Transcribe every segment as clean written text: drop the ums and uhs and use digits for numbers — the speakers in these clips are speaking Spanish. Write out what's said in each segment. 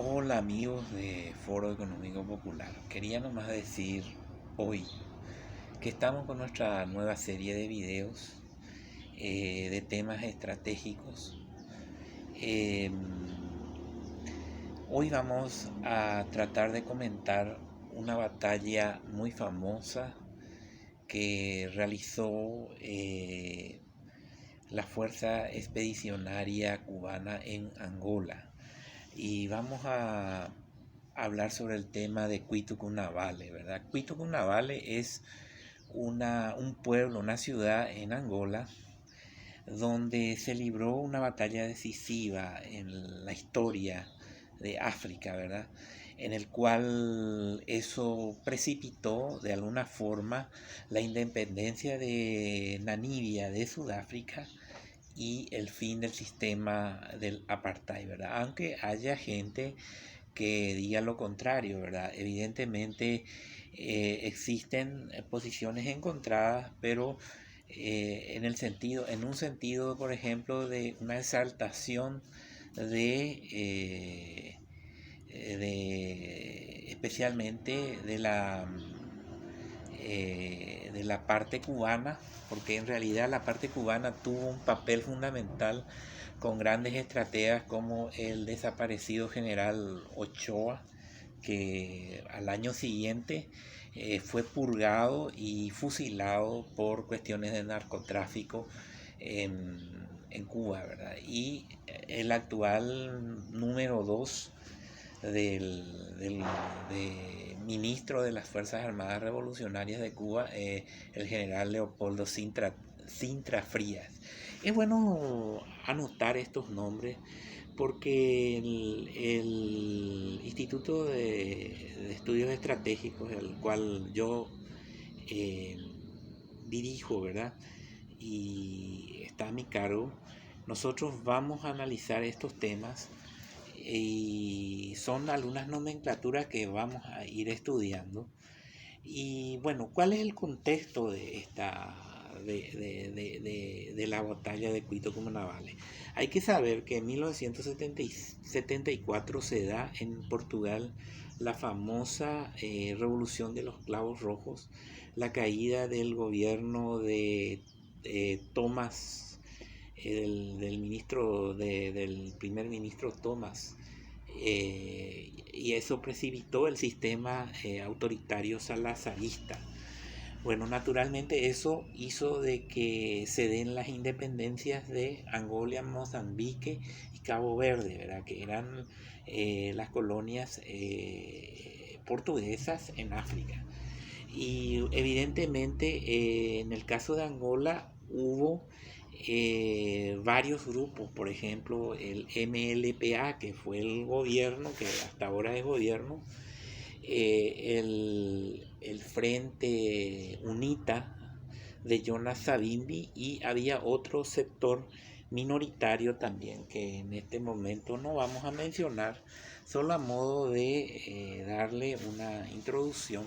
Hola amigos de Foro Económico Popular. Quería nomás decir hoy que estamos con nuestra nueva serie de videos de temas estratégicos. Eh, Hoy vamos a tratar de comentar una batalla muy famosa que realizó la Fuerza Expedicionaria Cubana en Angola. Y vamos a hablar sobre el tema de Cuito Cuanavale, ¿verdad? Cuito Cuanavale es un pueblo, una ciudad en Angola, donde se libró una batalla decisiva en la historia de África, ¿verdad? En el cual eso precipitó de alguna forma la independencia de Namibia de Sudáfrica y el fin del sistema del apartheid, ¿verdad? Aunque haya gente que diga lo contrario, ¿verdad? Evidentemente existen posiciones encontradas, pero en un sentido, por ejemplo, de una exaltación especialmente de la parte cubana, porque en realidad la parte cubana tuvo un papel fundamental con grandes estrategas como el desaparecido general Ochoa, que al año siguiente fue purgado y fusilado por cuestiones de narcotráfico en Cuba, ¿verdad? Y el actual número 2 de ministro de las Fuerzas Armadas Revolucionarias de Cuba, el general Leopoldo Sintra Frías. Es bueno anotar estos nombres porque el Instituto de Estudios Estratégicos, el cual yo eh, dirijo, ¿verdad? Y está a mi cargo, nosotros vamos a analizar estos temas y son algunas nomenclaturas que vamos a ir estudiando. Y bueno, ¿cuál es el contexto de de la batalla de Cuito Cuanavale? Hay que saber que en 1974 se da en Portugal la famosa Revolución de los Clavos Rojos, la caída del gobierno de Tomás, del primer ministro Tomás, y eso precipitó el sistema autoritario salazarista. Bueno, naturalmente eso hizo de que se den las independencias de Angola, Mozambique y Cabo Verde, ¿verdad? Que eran las colonias portuguesas en África. Y evidentemente en el caso de Angola hubo varios grupos, por ejemplo el MLPA, que fue el gobierno, que hasta ahora es gobierno, el Frente UNITA de Jonas Savimbi, y había otro sector minoritario también que en este momento no vamos a mencionar, solo a modo de darle una introducción,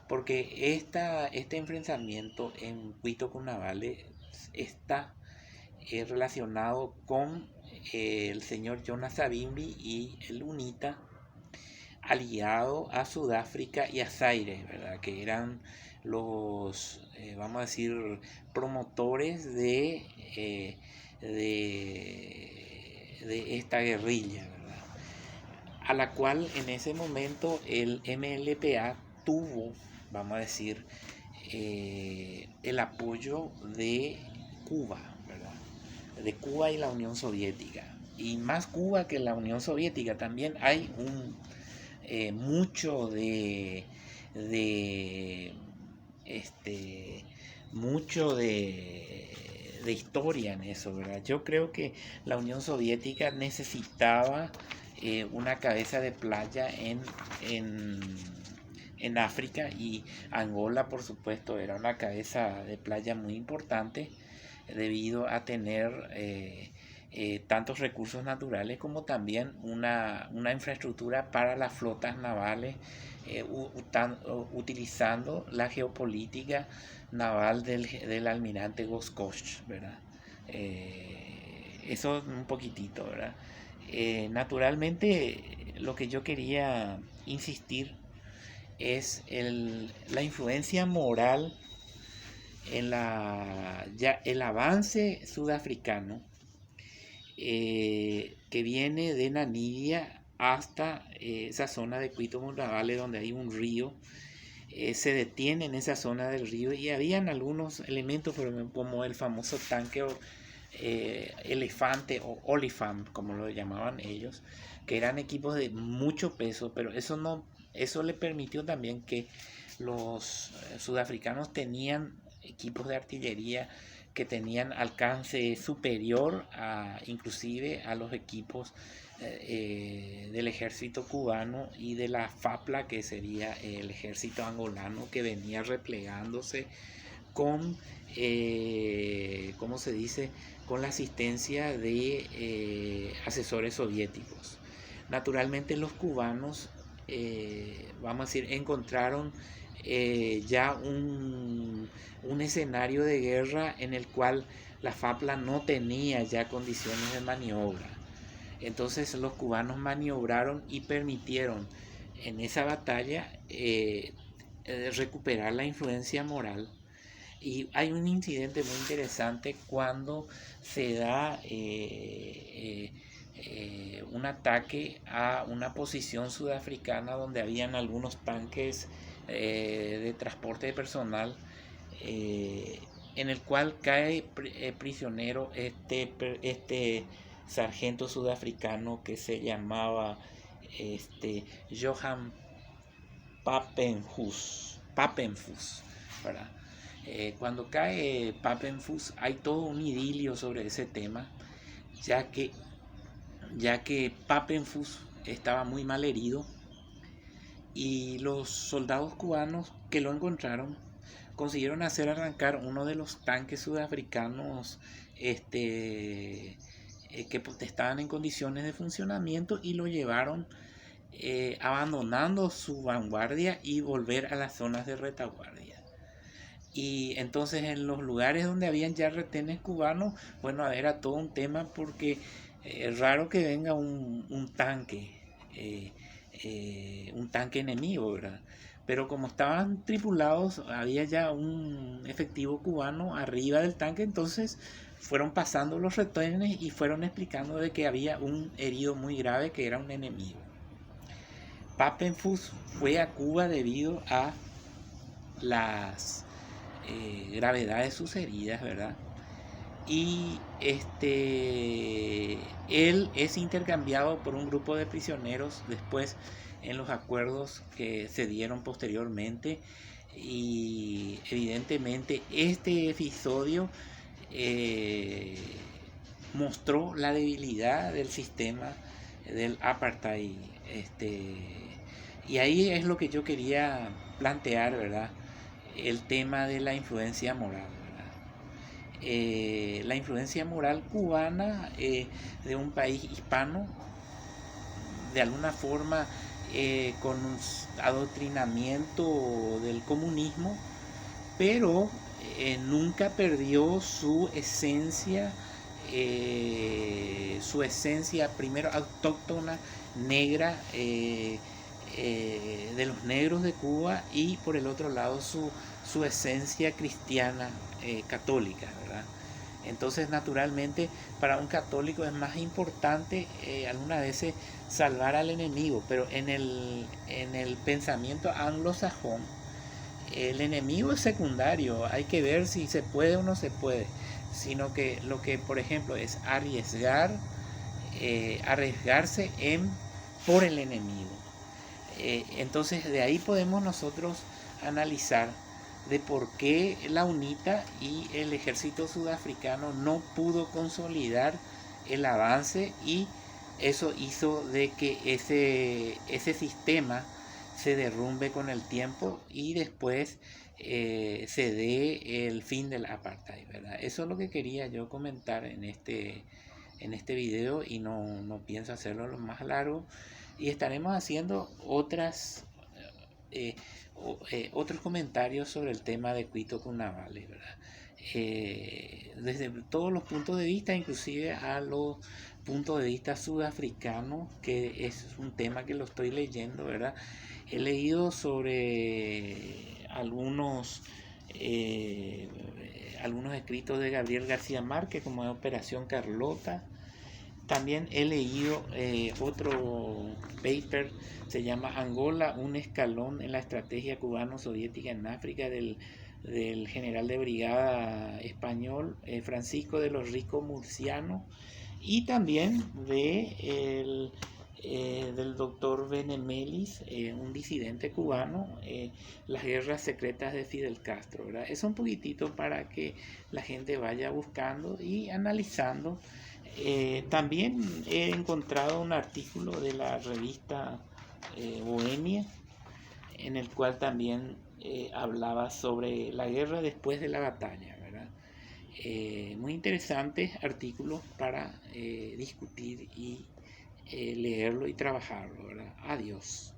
porque este enfrentamiento en Cuito Cuanavale está relacionado con el señor Jonas Savimbi y el UNITA aliado a Sudáfrica y a Zaire, ¿verdad? Que eran los, vamos a decir, promotores de esta guerrilla, ¿verdad? A la cual en ese momento el MLPA tuvo, vamos a decir, el apoyo de Cuba, ¿verdad? De Cuba y la Unión Soviética. Y más Cuba que la Unión Soviética. También hay mucho de este mucho de historia en eso, ¿verdad? Yo creo que la Unión Soviética necesitaba una cabeza de playa en África, y Angola, por supuesto, era una cabeza de playa muy importante debido a tener tantos recursos naturales como también una infraestructura para las flotas navales, utilizando la geopolítica naval del almirante Goscosh, ¿verdad? Eso un poquitito, ¿verdad? Naturalmente lo que yo quería insistir es la influencia moral en el avance sudafricano que viene de Namibia hasta esa zona de Cuito Monravale, donde hay un río. Se detiene en esa zona del río y habían algunos elementos como el famoso tanque elefante o olifant, como lo llamaban ellos, que eran equipos de mucho peso, pero eso le permitió también que los sudafricanos tenían equipos de artillería que tenían alcance superior inclusive a los equipos del ejército cubano y de la FAPLA, que sería el ejército angolano, que venía replegándose con, ¿cómo se dice?, con la asistencia de asesores soviéticos. Naturalmente los cubanos, vamos a decir, encontraron ya un escenario de guerra en el cual la FAPLA no tenía ya condiciones de maniobra. Entonces los cubanos maniobraron y permitieron en esa batalla recuperar la influencia moral. Y hay un incidente muy interesante cuando se da un ataque a una posición sudafricana donde habían algunos tanques de transporte de personal, en el cual cae prisionero este sargento sudafricano que se llamaba Johan Papenfuss, ¿verdad? Cuando cae Papenfuss hay todo un idilio sobre ese tema, ya que Papenfuss estaba muy mal herido y los soldados cubanos que lo encontraron consiguieron hacer arrancar uno de los tanques sudafricanos que estaban en condiciones de funcionamiento y lo llevaron abandonando su vanguardia y volver a las zonas de retaguardia. Y entonces en los lugares donde habían ya retenes cubanos, bueno, era todo un tema porque es raro que venga un tanque enemigo, ¿verdad? Pero como estaban tripulados, había ya un efectivo cubano arriba del tanque, entonces fueron pasando los retenes y fueron explicando de que había un herido muy grave que era un enemigo. Papenfuss fue a Cuba debido a las gravedad de sus heridas, ¿verdad? Y él es intercambiado por un grupo de prisioneros después en los acuerdos que se dieron posteriormente, y evidentemente este episodio mostró la debilidad del sistema del apartheid, y ahí es lo que yo quería plantear, ¿verdad? El tema de la influencia moral, ¿verdad? La influencia moral cubana de un país hispano, de alguna forma con un adoctrinamiento del comunismo, pero nunca perdió su esencia primero autóctona, negra, de los negros de Cuba, y por el otro lado su esencia cristiana católica, ¿verdad? Entonces, naturalmente, para un católico es más importante algunas veces salvar al enemigo, pero en el pensamiento anglosajón, el enemigo es secundario, hay que ver si se puede o no se puede, sino que lo que, por ejemplo, es arriesgarse por el enemigo. Entonces, de ahí podemos nosotros analizar de por qué la UNITA y el ejército sudafricano no pudo consolidar el avance, y eso hizo de que ese sistema se derrumbe con el tiempo y después se dé el fin del apartheid, ¿verdad? Eso es lo que quería yo comentar en este video, y no pienso hacerlo lo más largo, y estaremos haciendo otros comentarios sobre el tema de Cuito Cuanavale, ¿verdad? Desde todos los puntos de vista, inclusive a los punto de vista sudafricano, que es un tema que lo estoy leyendo, ¿verdad? He leído sobre eh, algunos escritos de Gabriel García Márquez, como de Operación Carlota. También he leído otro paper, se llama Angola, un escalón en la estrategia cubano-soviética en África, del general de brigada español Francisco de los Ricos Murciano, y también del doctor Benemelis, un disidente cubano, las guerras secretas de Fidel Castro, ¿verdad? Es un poquitito para que la gente vaya buscando y analizando. También he encontrado un artículo de la revista Bohemia, en el cual también hablaba sobre la guerra después de la batalla, ¿verdad? Muy interesantes artículos para discutir y leerlo y trabajarlo, ¿verdad? Adiós.